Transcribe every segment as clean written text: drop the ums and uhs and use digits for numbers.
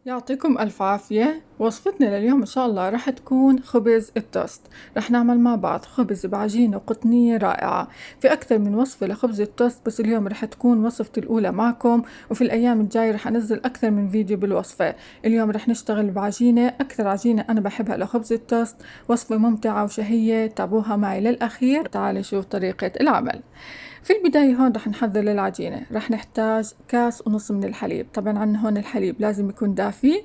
يعطيكم ألف عافية. وصفتنا لليوم إن شاء الله رح تكون خبز التوست. رح نعمل مع بعض خبز بعجينة قطنية رائعة. في أكثر من وصفة لخبز التوست، بس اليوم رح تكون وصفتي الأولى معكم، وفي الأيام الجاية رح أنزل أكثر من فيديو بالوصفة. اليوم رح نشتغل بعجينة، أكثر عجينة أنا بحبها لخبز التوست. وصفة ممتعة وشهية، تابعوها معي للأخير. تعالوا نشوف طريقة العمل. في البداية هون رح نحضر للعجينة. رح نحتاج كاس ونص من الحليب، طبعا عنا هون الحليب لازم يكون دافي.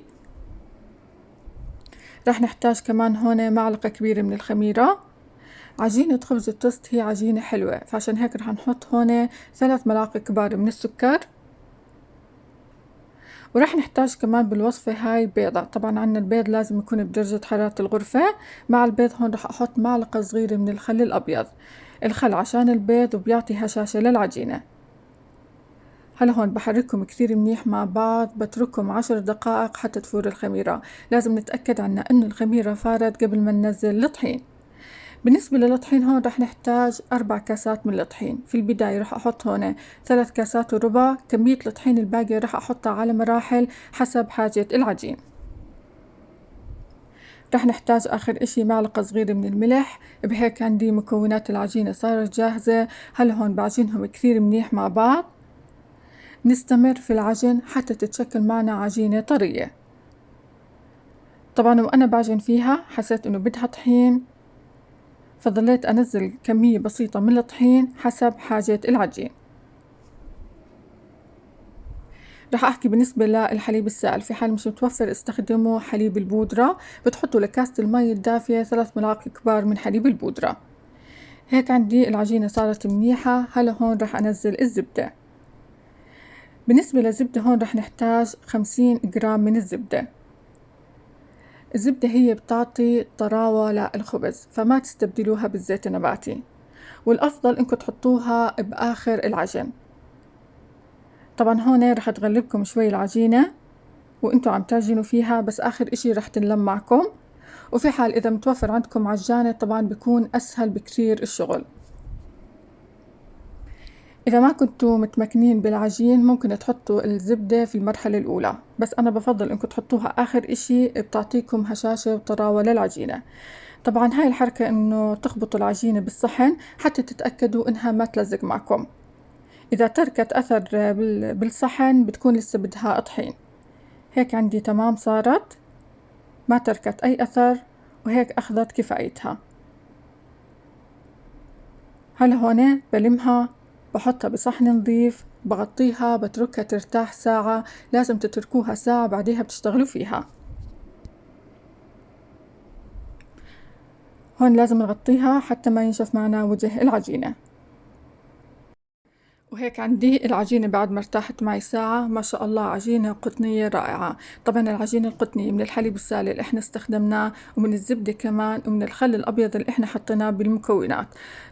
رح نحتاج كمان هون معلقة كبيرة من الخميرة. عجينة خبز التوست هي عجينة حلوة، فعشان هيك رح نحط هون 3 ملاعق كبار من السكر. ورح نحتاج كمان بالوصفة هاي بيضة، طبعا عنا البيض لازم يكون بدرجة حرارة الغرفة. مع البيض هون رح أحط معلقة صغيرة من الخل الأبيض. الخل عشان البيض وبيعطي هشاشة للعجينة. هلا هون بحركهم كثير منيح مع بعض، بتركهم 10 دقائق حتى تفور الخميرة. لازم نتأكد عنا إنه الخميرة فارت قبل ما ننزل الطحين. بالنسبة للطحين هون رح نحتاج 4 كاسات من الطحين. في البداية رح أحط هون 3 كاسات وربع. كمية الطحين الباقية رح أحطها على مراحل حسب حاجة العجين. رح نحتاج آخر إشي معلقة صغيرة من الملح. بهيك عندي مكونات العجينة صارت جاهزة. هلا هون بعجنهم كثير منيح مع بعض. نستمر في العجن حتى تتشكل معنا عجينة طرية. طبعا وأنا بعجن فيها حسيت إنه بدها طحين، فضليت أنزل كمية بسيطة من الطحين حسب حاجة العجين. رح أحكي بالنسبة للحليب السائل، في حال مش متوفر استخدموا حليب البودرة. بتحطوا لكاسة المي الدافية 3 ملاعق كبار من حليب البودرة. هيك عندي العجينة صارت منيحة. هلا هون رح أنزل الزبدة. بالنسبة للزبدة هون رح نحتاج 50 جرام من الزبدة. الزبدة هي بتعطي طراوة للخبز، فما تستبدلوها بالزيت النباتي، والأفضل إنكم تحطوها بآخر العجن. طبعا هون رح تغلبكم شوي العجينة وإنتوا عم تعجنوا فيها، بس آخر إشي رح تنلم معكم. وفي حال إذا متوفر عندكم عجانة طبعا بيكون أسهل بكثير الشغل. إذا ما كنتوا متمكنين بالعجين ممكن تحطوا الزبدة في المرحلة الأولى، بس أنا بفضل إنكم تحطوها آخر إشي، بتعطيكم هشاشة وطراوة للعجينة. طبعا هاي الحركة إنه تخبطوا العجينة بالصحن حتى تتأكدوا إنها ما تلزق معكم. إذا تركت أثر بالصحن بتكون لسه بدها طحين. هيك عندي تمام صارت، ما تركت أي أثر، وهيك أخذت كفايتها. هلا هون بلمها، بحطها بصحن نظيف، بغطيها، بتركها ترتاح ساعة. لازم تتركوها ساعة بعديها بتشتغلوا فيها. هون لازم نغطيها حتى ما ينشف معنا وجه العجينة. وهيك عندي العجينة بعد ما ارتاحت معي ساعة، ما شاء الله عجينة قطنية رائعة. طبعا العجينة القطنية من الحليب السائل اللي احنا استخدمناه، ومن الزبدة كمان، ومن الخل الأبيض اللي احنا حطيناه بالمكونات.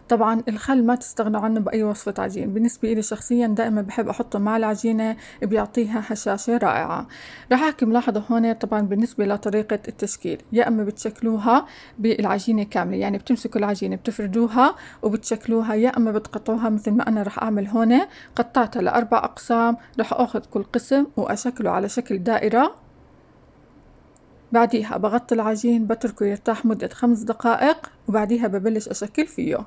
طبعا الخل ما تستغنوا عنه بأي وصفة عجين. بالنسبة لي شخصيا دائما بحب أحطه مع العجينة، بيعطيها هشاشة رائعة. راح أحكي ملاحظة هون. طبعا بالنسبة لطريقة التشكيل، يا أما بتشكلوها بالعجينة كاملة، يعني بتمسكوا العجينة بتفردوها وبتشكلوها، يا أما بتقطعوها مثل ما أنا راح أعمل هون. قطعتها لأربع أقسام. راح أخذ كل قسم وأشكله على شكل دائرة. بعديها بغطي العجين، بتركه يرتاح مدة 5 دقائق، وبعديها ببلش أشكل فيه.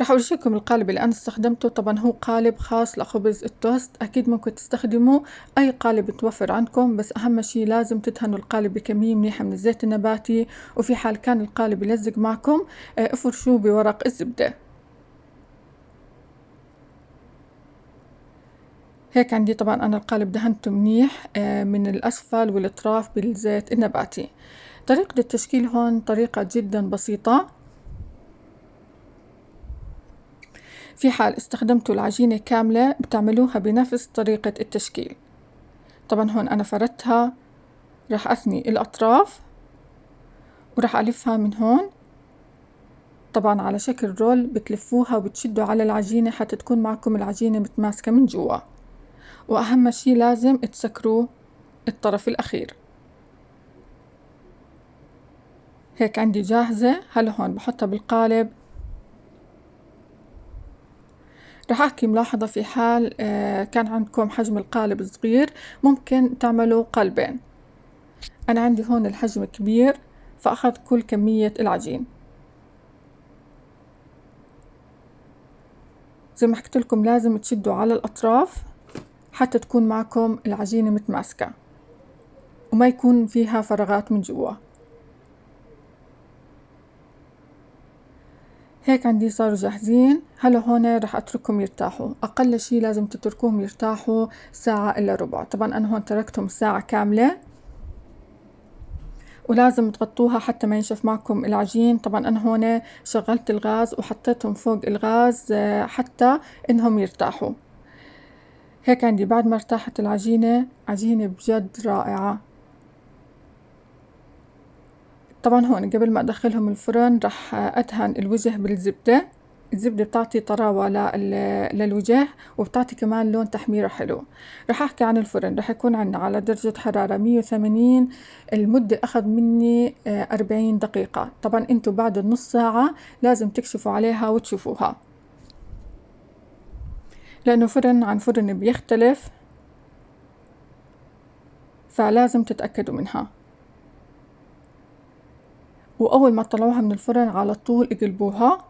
راح أورجيكم القالب اللي أنا استخدمته. طبعا هو قالب خاص لخبز التوست، أكيد ممكن تستخدموا أي قالب متوفر عندكم، بس أهم شي لازم تدهنوا القالب بكمية منيحة من الزيت النباتي. وفي حال كان القالب يلزق معكم افرشوه بورق الزبدة. هيك عندي طبعا أنا القالب دهنته منيح من الأسفل والأطراف بالزيت النباتي. طريقة التشكيل هون طريقة جدا بسيطة. في حال استخدمتوا العجينة كاملة بتعملوها بنفس طريقة التشكيل. طبعا هون أنا فردتها، راح أثني الأطراف وراح ألفها من هون. طبعا على شكل رول بتلفوها وبتشدوا على العجينة حتى تكون معكم العجينة متماسكة من جوا. وأهم شي لازم تسكروا الطرف الأخير. هيك عندي جاهزة. هلا هون بحطها بالقالب. رح أحكي ملاحظة في حال كان عندكم حجم القالب صغير ممكن تعملوا قلبين. أنا عندي هون الحجم كبير فأخذ كل كمية العجين. زي ما حكيت لكم لازم تشدوا على الأطراف حتى تكون معكم العجينة متماسكة وما يكون فيها فراغات من جوا. هيك عندي صاروا جاهزين. هلا هون رح اتركهم يرتاحوا، اقل شي لازم تتركوهم يرتاحوا ساعة الا ربع. طبعا انا هون تركتهم ساعة كاملة، ولازم تغطوها حتى ما ينشف معكم العجين. طبعا انا هون شغلت الغاز وحطيتهم فوق الغاز حتى انهم يرتاحوا. هيك عندي بعد ما ارتاحت العجينة، عجينة بجد رائعة. طبعا هون قبل ما ادخلهم الفرن رح ادهن الوجه بالزبدة. الزبدة بتعطي طراوة للوجه وبتعطي كمان لون تحميرة حلو. رح احكي عن الفرن، رح يكون عنا على درجة حرارة 180. المدة اخذ مني 40 دقيقة. طبعا انتو بعد النص ساعة لازم تكشفوا عليها وتشوفوها، لانه فرن عن فرن بيختلف، فلازم تتأكدوا منها. وأول ما تطلعوها من الفرن على طول اقلبوها.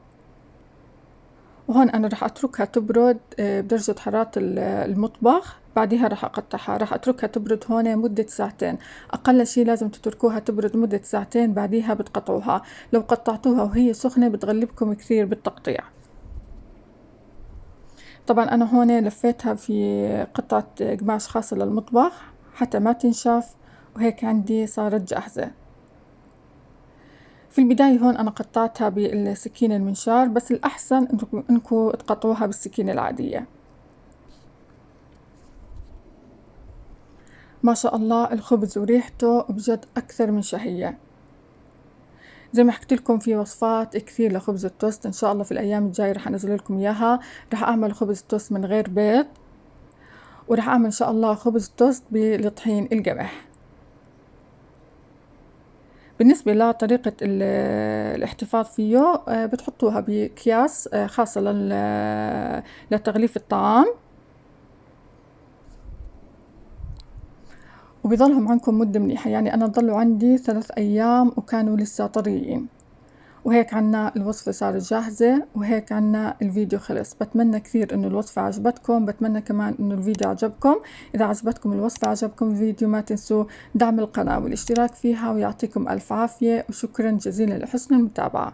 وهون أنا رح أتركها تبرد بدرجة حرارة المطبخ. بعدها رح أقطعها، رح أتركها تبرد هون مدة ساعتين. أقل شي لازم تتركوها تبرد مدة ساعتين، بعدها بتقطعوها. لو قطعتوها وهي سخنة بتغلبكم كثير بالتقطيع. طبعا أنا هون لفيتها في قطعة قماش خاصة للمطبخ حتى ما تنشف، وهيك عندي صارت جاهزة. في البداية هون أنا قطعتها بالسكينة المنشار، بس الأحسن إنكم تقطعوها بالسكينة العادية. ما شاء الله الخبز وريحته بجد أكثر من شهية. زي ما حكيت لكم في وصفات كثير لخبز التوست، إن شاء الله في الأيام الجاية رح أنزل لكم إياها. رح أعمل خبز توست من غير بيض، ورح أعمل إن شاء الله خبز توست بالطحين القمح. بالنسبة لطريقة الاحتفاظ فيه، بتحطوها بأكياس خاصة لتغليف الطعام، وبيضلهم عندكم مدة منيحة. يعني أنا ضلوا عندي 3 أيام وكانوا لسه طريين. وهيك عنا الوصفة صارت جاهزة، وهيك عنا الفيديو خلص. بتمنى كثير إنه الوصفة عجبتكم، بتمنى كمان إنه الفيديو عجبكم. إذا عجبتكم الوصفة، عجبكم الفيديو، ما تنسوا دعم القناة والاشتراك فيها، ويعطيكم ألف عافية وشكرا جزيلا لحسن المتابعة.